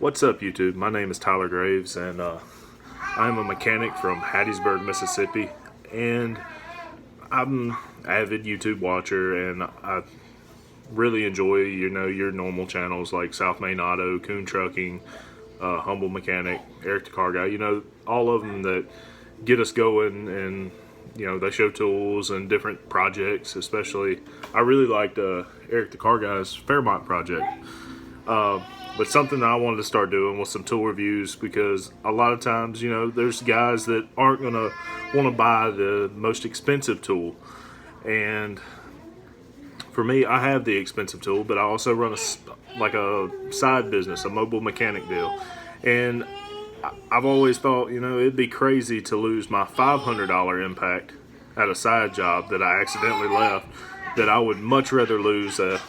What's up, YouTube? My name is Tyler Graves, and I'm a mechanic from Hattiesburg, Mississippi, and I'm an avid YouTube watcher, and I really enjoy, your normal channels like South Main Auto, Coon Trucking, Humble Mechanic, Eric the Car Guy, all of them that get us going, and, they show tools and different projects. Especially, I really liked Eric the Car Guy's Fairmont project. But something that I wanted to start doing was some tool reviews, because a lot of times, there's guys that aren't going to want to buy the most expensive tool. And for me, I have the expensive tool, but I also run a side business, a mobile mechanic deal. And I've always thought, it'd be crazy to lose my $500 impact at a side job that I accidentally left, that I would much rather lose a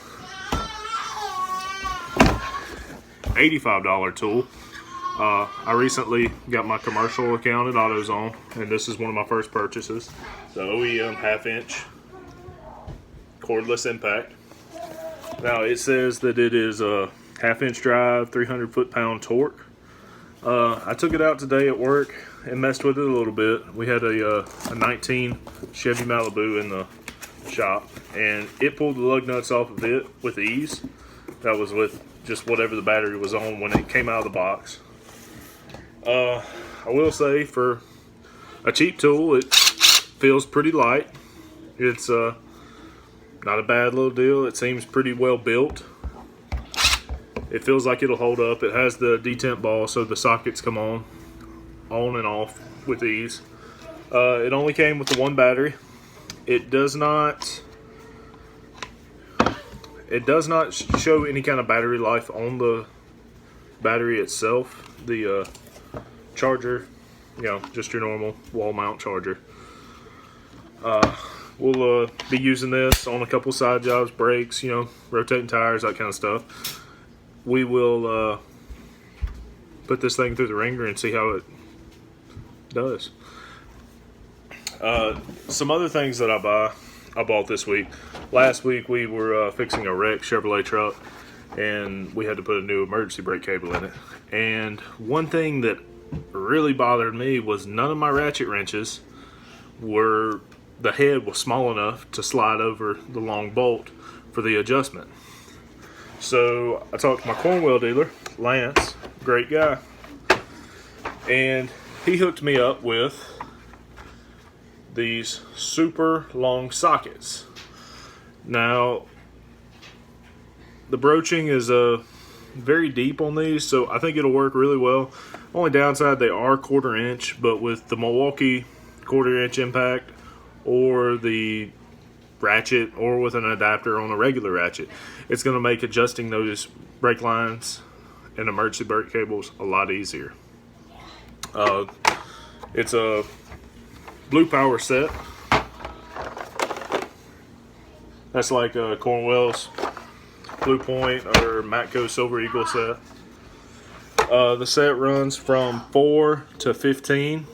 $85 tool. I recently got my commercial account at AutoZone, and this is one of my first purchases. The OEM half-inch cordless impact. Now it says that it is a half-inch drive, 300 foot-pound torque. I took it out today at work and messed with it a little bit. We had a 19 Chevy Malibu in the shop, and it pulled the lug nuts off of it with ease. That was with just whatever the battery was on when it came out of the box. I will say, for a cheap tool, it feels pretty light. It's not a bad little deal. It seems pretty well built. It feels like it'll hold up. It has the detent ball, so the sockets come on and off with ease. It only came with the one battery. It does not show any kind of battery life on the battery itself. The charger, just your normal wall mount charger. We'll be using this on a couple side jobs, brakes, rotating tires, that kind of stuff. We will put this thing through the ringer and see how it does. Some other things that I bought this week. Last week we were fixing a wrecked Chevrolet truck, and we had to put a new emergency brake cable in it. And one thing that really bothered me was none of my ratchet wrenches the head was small enough to slide over the long bolt for the adjustment. So I talked to my Cornwell dealer, Lance, great guy, and he hooked me up with these super long sockets. Now, the broaching is very deep on these, so I think it'll work really well. Only downside, they are 1/4 inch, but with the Milwaukee 1/4 inch impact, or the ratchet, or with an adapter on a regular ratchet, it's going to make adjusting those brake lines and emergency brake cables a lot easier. It's a Blue Power set. That's like Cornwell's Blue Point or Matco Silver Eagle set. The set runs from 4 to 15.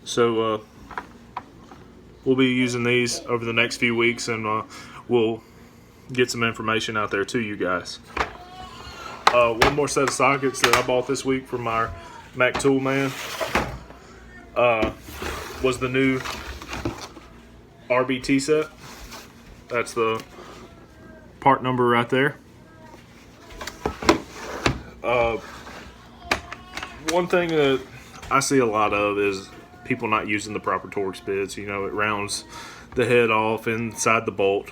So we'll be using these over the next few weeks, and we'll get some information out there to you guys. One more set of sockets that I bought this week from our Mac Tool Man was the new RBT set. That's the part number right there. One thing that I see a lot of is people not using the proper Torx bits. It rounds the head off inside the bolt,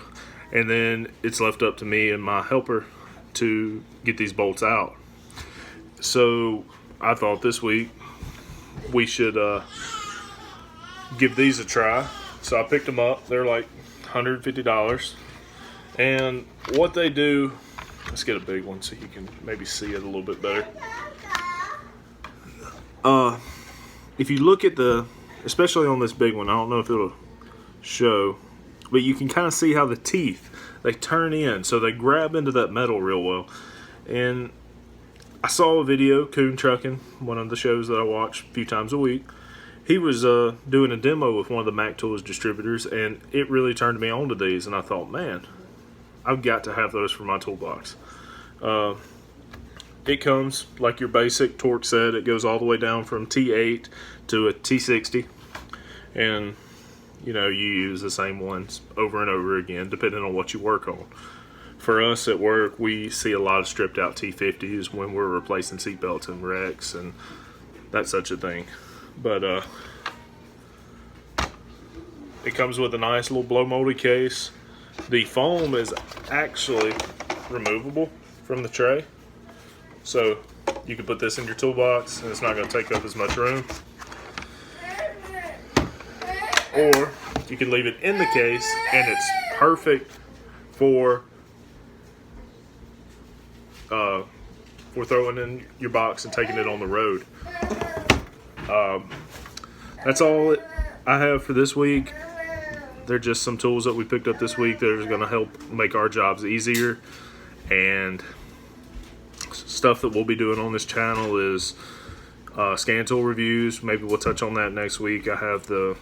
and then it's left up to me and my helper to get these bolts out. So I thought this week we should give these a try. So I picked them up. They're like $150. And what they do, let's get a big one so you can maybe see it a little bit better. If you look at especially on this big one, I don't know if it'll show, but you can kind of see how the teeth, they turn in, so they grab into that metal real well. And I saw a video, Coon Trucking, one of the shows that I watch a few times a week. He was doing a demo with one of the Mac Tools distributors, and it really turned me on to these, and I thought, man, I've got to have those for my toolbox. it comes like your basic torque set. It goes all the way down from T8 to a T60, and you know, you use the same ones over and over again depending on what you work on. For us at work, we see a lot of stripped out T50s when we're replacing seatbelts and wrecks and that such a thing. But it comes with a nice little blow molded case. The foam is actually removable from the tray, so you can put this in your toolbox and it's not going to take up as much room. Or you can leave it in the case and it's perfect for throwing in your box and taking it on the road. That's all I have for this week. They're just some tools that we picked up this week that are going to help make our jobs easier. And stuff that we'll be doing on this channel is scan tool reviews. Maybe we'll touch on that next week. I have the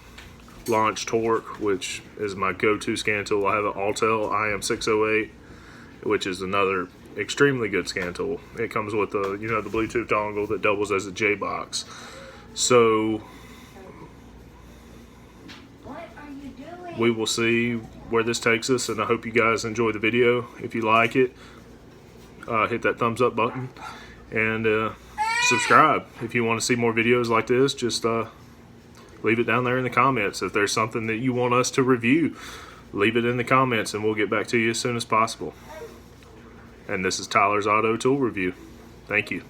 Launch Torque, which is my go-to scan tool. I have an Autel IM608, which is another extremely good scan tool. It comes with the the Bluetooth dongle that doubles as a J-box. So we will see where this takes us, and I hope you guys enjoy the video. If you like it, hit that thumbs up button and subscribe. If you want to see more videos like this, just leave it down there in the comments. If there's something that you want us to review, leave it in the comments and we'll get back to you as soon as possible. And this is Tyler's Auto Tool Review. Thank you.